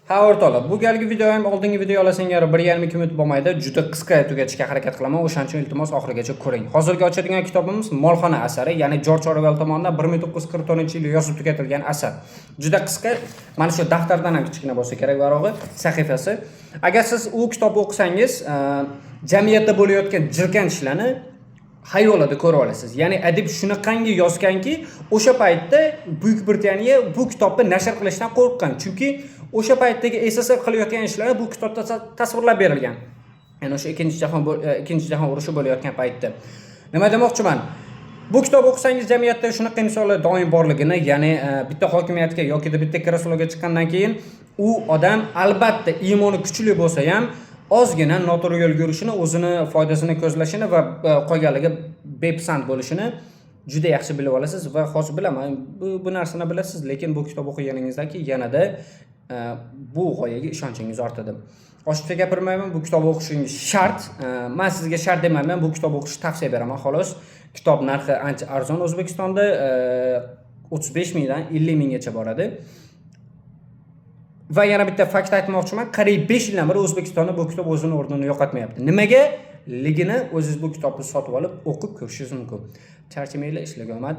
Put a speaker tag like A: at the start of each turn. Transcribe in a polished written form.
A: Ha o'rtoqlar, bu galgi video ham oldingi videolar singari 1,5-2 minut bo'lmaydi. Juda qisqa tugatishga harakat qilaman. O'shaning uchun iltimos oxirigacha ko'ring. Hozirgi ochadigan kitobimiz Molxona asari, ya'ni Jorj Orwell tomonidan 1944-yilda yozib tugatilgan asar. Juda qisqa, mana shu daftardan ham kichkina bo'lsa kerak varog'i sahifasi. Agar siz u kitobni o'qisangiz, jamiyatda bo'layotgan jirkanchlarni hayolada ko'ra olasiz. Ya'ni adib shunaqangi yozganki, o'sha paytda Buyuk Britaniya bu kitobni nashr qilishdan qo'rqqan. Chunki o'sha paytdagi SSR qilayotgan ishlari bu kitobda tasvirlab berilgan. Ya'ni o'sha ikkinchi jahon urushi bo'layotgan paytda. Nima demoqchiman? Bu kitobni o'qisangiz jamiyatda shunaqa insonlar doim borligini, ya'ni bitta hokimiyatga yoki bitta kreslga chiqqandan keyin u odam albatta iymoni kuchli bo'lsa ham ozgina noto'g'ri yo'lga yurishini, o'zini foydasini ko'zlashini va qolganligi bepisand bo'lishini juda yaxshi bilib olasiz va hozir bilaman, bu narsani bilasiz, lekin bu kitob o'qiganingizdan keyin yanada bu g'oyaga ishonchingiz ortadi. Oshibcha gapirmayman, bu kitobni o'qishingiz shart. Men sizga shart demayman, bu kitobni o'qishni tavsiya beraman, xolos. Kitob narxi ancha arzon O'zbekistonda 35 mingdan 50 minggacha boradi. Va yana bitta fakt aytmoqchiman, qariyb 5 yildan beri O'zbekistonda bu kitob o'zini o'rnini yo'qotmayapti. Nimaga? Ligini o'zingiz bu kitobni sotib olib, o'qib ko'rishingiz mumkin. Charchamaylar, ishlaga omad.